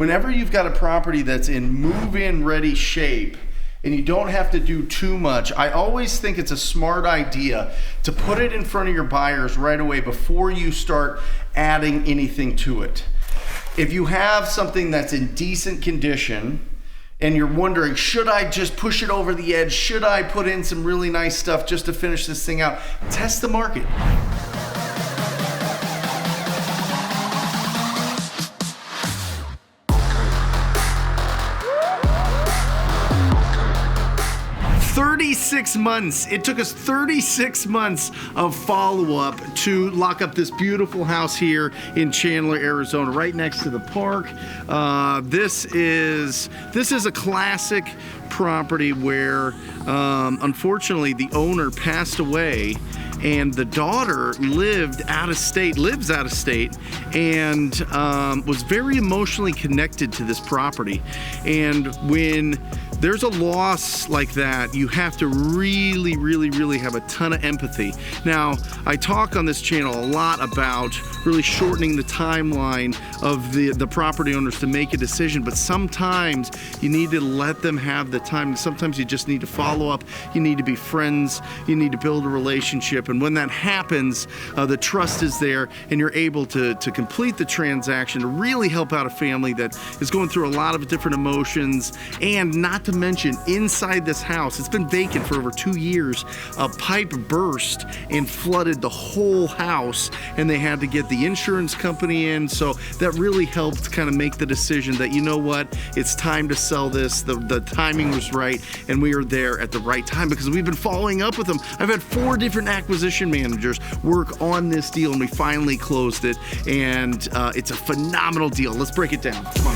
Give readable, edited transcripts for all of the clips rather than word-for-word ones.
Whenever you've got a property that's in move-in ready shape and you don't have to do too much, I always think it's a smart idea to put it in front of your buyers right away before you start adding anything to it. If you have something that's in decent condition and you're wondering, should I just push it over the edge? Should I put in some really nice stuff just to finish this thing out? Test the market. It took us 36 months of follow-up to lock up this beautiful house here in Chandler, Arizona, right next to the park. This is a classic property where unfortunately the owner passed away and the daughter lives out of state, and was very emotionally connected to this property. And when there's a loss like that, you have to really have a ton of empathy. Now, I talk on this channel a lot about really shortening the timeline of the property owners to make a decision, but sometimes you need to let them have the time. Sometimes you just need to follow up. You need to be friends. You need to build a relationship. And when that happens, the trust is there and you're able to complete the transaction to really help out a family that is going through a lot of different emotions. And not to mention, inside this house, it's been vacant for over 2 years, a pipe burst and flooded the whole house, and they had to get the insurance company in. So that really helped kind of make the decision that, you know what, it's time to sell this. The timing was right, and we are there at the right time because we've been following up with them. I've had 4 different acquisition managers work on this deal, and we finally closed it, and it's a phenomenal deal. Let's break it down. Come on.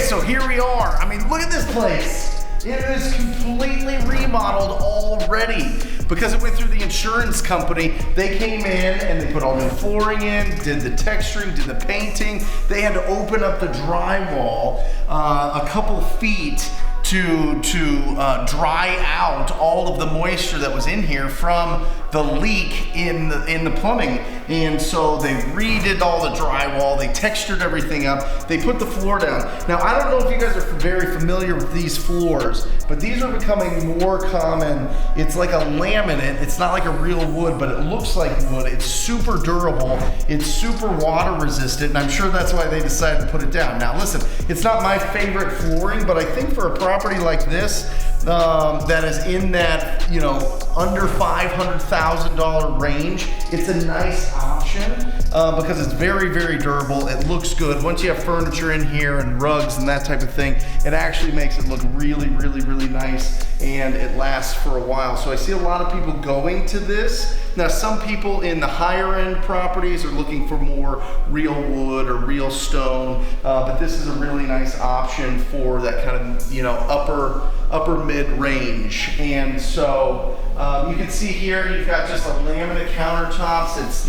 So here we are. I mean, look at this place. It is completely remodeled already because it went through the insurance company. They came in and they put all new flooring in, did the texturing, did the painting. They had to open up the drywall a couple feet to dry out all of the moisture that was in here from the leak in the plumbing. And so they redid all the drywall, they textured everything up, they put the floor down. Now, I don't know if you guys are very familiar with these floors, but these are becoming more common. It's like a laminate, it's not like a real wood, but it looks like wood. It's super durable, it's super water resistant, and I'm sure that's why they decided to put it down. Now listen, it's not my favorite flooring, but I think for a property like this, that is in that, you know, under $500,000 range, it's a nice option because it's very durable. It looks good. Once you have furniture in here and rugs and that type of thing, it actually makes it look really nice, and it lasts for a while. So I see a lot of people going to this. Now, some people in the higher end properties are looking for more real wood or real stone, but this is a really nice option for that kind of, you know, upper mid range. And so you can see here you've got just a laminate countertops. It's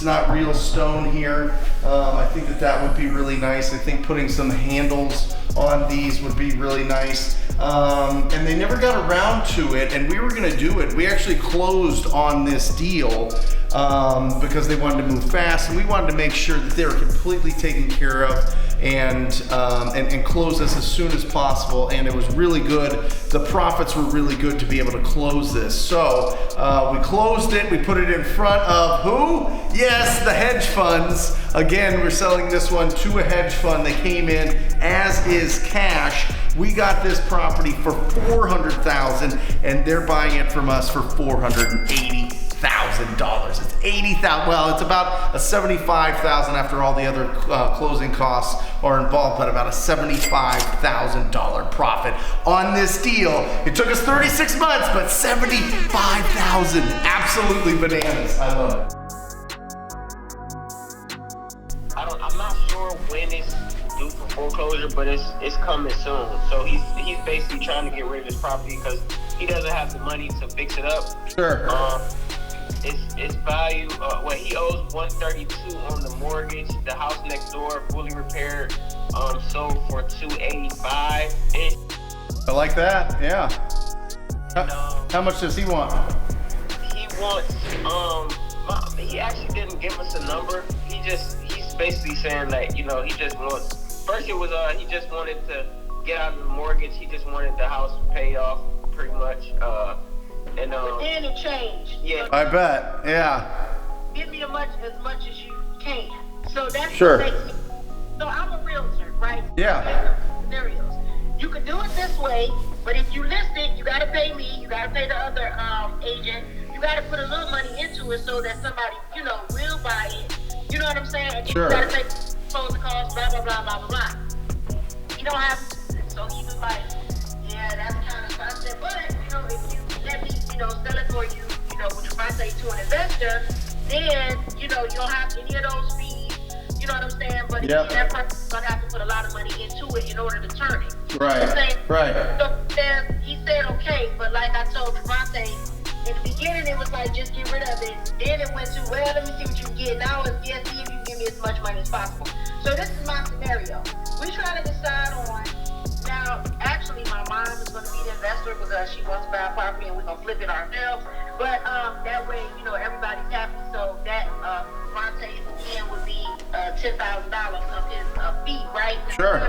not real stone here. I think that would be really nice. I think putting some handles on these would be really nice. And they never got around to it, and we were gonna do it. We actually closed on this deal because they wanted to move fast, and we wanted to make sure that they were completely taken care of and close this as soon as possible. And it was really good. The profits were really good to be able to close this. So we closed it. We put it in front of who? Yes, the hedge funds. Again, we're selling this one to a hedge fund. They came in as is cash. We got this property for $400,000, and they're buying it from us for $480,000. It's $80,000. Well, it's about a $75,000 after all the other closing costs are involved, but about a $75,000 profit on this deal. It took us 36 months, but $75,000. Absolutely bananas. I love it. I'm not sure when it's due for foreclosure, but it's coming soon. So he's basically trying to get rid of his property because he doesn't have the money to fix it up. Sure. Its value, he owes $132 on the mortgage. The house next door, fully repaired, sold for $285. like that. Yeah. How much does he want? He wants, he actually didn't give us a number. He's basically saying that, you know, he just wants, first it was, he just wanted to get out of the mortgage. He just wanted the house paid off pretty much. But then it changed. Yeah. I bet, yeah. Give me as much as you can. So that's sure. What makes me, so I'm a realtor, right? Yeah. Scenarios. You can do it this way, but if you list it, you gotta pay me, you gotta pay the other agent, you gotta put a little money into it so that somebody, you know, will buy it. You know what I'm saying? And sure. You gotta pay closing costs, blah blah blah blah blah blah. You don't have to. So he was like, yeah, that's kind of. I said, but you know, if you let me, you know, sell it for you, you know, which if I say to an investor, then you know you don't have any of those fees. You know what I'm saying? But yep. That person's gonna have to put a lot of money into it in order to turn it. Right. You know what I'm saying? Right. So he said okay, but like I told Devontae, in the beginning it was like just get rid of it. Then it went to well, let me see what you can get. Now it's yes, see if you can give me as much money as possible. So this is my scenario. We trying to decide on. Now, actually, my mom is going to be the investor because she wants to buy a property and we're going to flip it ourselves. But that way, you know, everybody's happy. So that Monte's again would be $10,000 of his fee, right? Sure.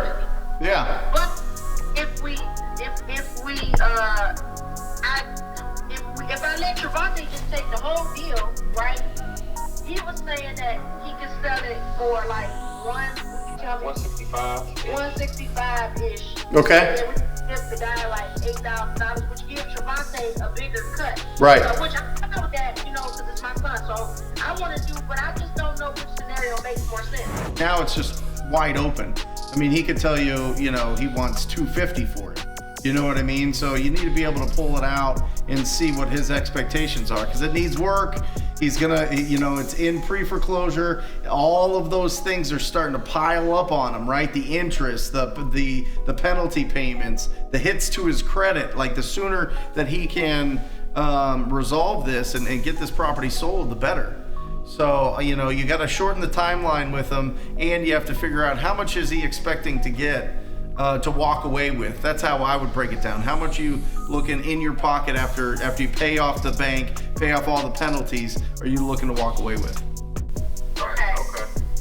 Yeah. But if I let Trevante just take the whole deal, right? He was saying that he could sell it for like 165. 165-ish. Okay. And we give the guy like $8,000, which gives Trevante a bigger cut. Right. Which I know that, you know, because it's my son. So I want to do, but I just don't know which scenario makes more sense. Now it's just wide open. I mean, he could tell you, you know, he wants $250 for it. You know what I mean? So you need to be able to pull it out and see what his expectations are, because it needs work. He's gonna, you know, it's in pre-foreclosure. All of those things are starting to pile up on him, right? The interest, the penalty payments, the hits to his credit. Like the sooner that he can resolve this and get this property sold, the better. So, you know, you got to shorten the timeline with him, and you have to figure out how much is he expecting to get to walk away with. That's how I would break it down. How much you looking in your pocket after you pay off the bank, pay off all the penalties, are you looking to walk away with?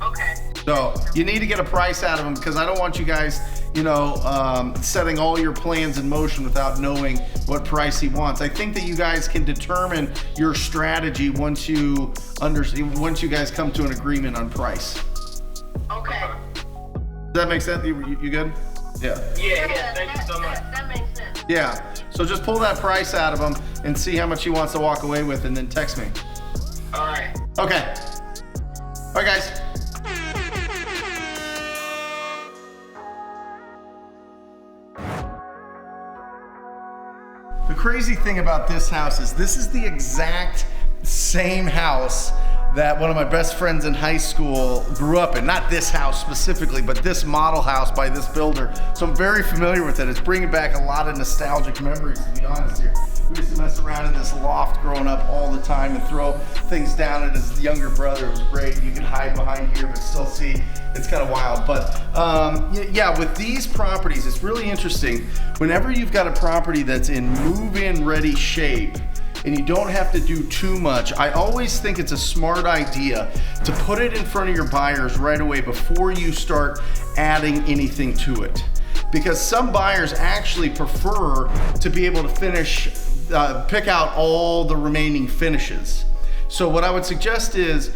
Okay. So you need to get a price out of him, because I don't want you guys, you know, setting all your plans in motion without knowing what price he wants. I think that you guys can determine your strategy once you guys come to an agreement on price. Okay. Does that make sense? You good? Yeah. Yeah, thank you so much. That makes sense. Yeah. So just pull that price out of him and see how much he wants to walk away with, and then text me. All right. Okay. All right, guys. The crazy thing about this house is this is the exact same house that one of my best friends in high school grew up in. Not this house specifically, but this model house by this builder. So I'm very familiar with it. It's bringing back a lot of nostalgic memories, to be honest here. We used to mess around in this loft growing up all the time and throw things down at his younger brother. It was great. You could hide behind here but still see. It's kind of wild. But yeah, with these properties, it's really interesting. Whenever you've got a property that's in move-in ready shape, and you don't have to do too much, I always think it's a smart idea to put it in front of your buyers right away before you start adding anything to it. Because some buyers actually prefer to be able to finish, pick out all the remaining finishes. So what I would suggest is,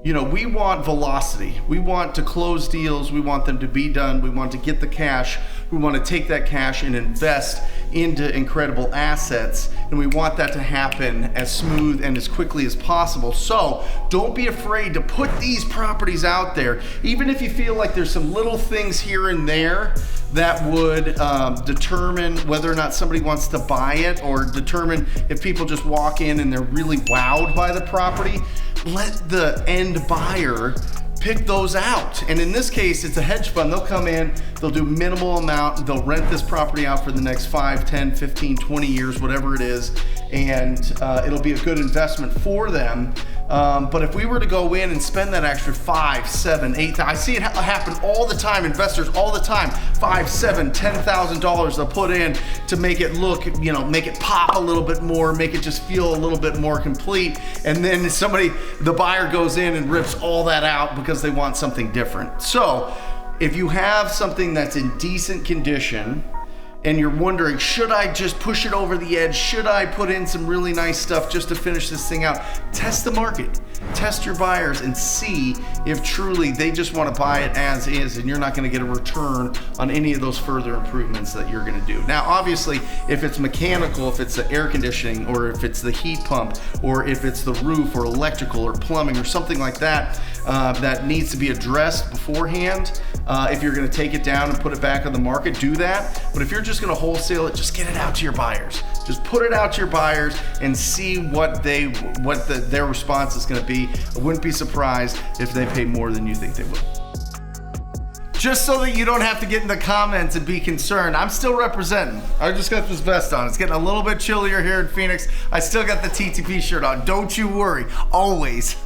you know, we want velocity. We want to close deals. We want them to be done. We want to get the cash. We want to take that cash and invest into incredible assets. And we want that to happen as smooth and as quickly as possible. So don't be afraid to put these properties out there. Even if you feel like there's some little things here and there that would determine whether or not somebody wants to buy it, or determine if people just walk in and they're really wowed by the property, let the end buyer pick those out. And in this case, it's a hedge fund. They'll come in, they'll do minimal amount, they'll rent this property out for the next 5, 10, 15, 20 years, whatever it is. and it'll be a good investment for them. But if we were to go in and spend that extra $5,000, $7,000, $8,000, I see it happen all the time, investors all the time, $5,000, $7,000, $10,000 they'll put in to make it look, you know, make it pop a little bit more, make it just feel a little bit more complete. And then the buyer goes in and rips all that out because they want something different. So if you have something that's in decent condition, and you're wondering, should I just push it over the edge? Should I put in some really nice stuff just to finish this thing out? Test the market, test your buyers, and see if truly they just want to buy it as is, and you're not going to get a return on any of those further improvements that you're going to do. Now, obviously, if it's mechanical, if it's the air conditioning, or if it's the heat pump, or if it's the roof, or electrical, or plumbing, or something like that, that needs to be addressed beforehand, if you're going to take it down and put it back on the market, do that. But if you're just going to wholesale it, just get it out to your buyers. Just put it out to your buyers and see what their response is going to be. I wouldn't be surprised if they pay more than you think they will. Just so that you don't have to get in the comments and be concerned, I'm still representing. I just got this vest on. It's getting a little bit chillier here in Phoenix. I still got the TTP shirt on. Don't you worry, always.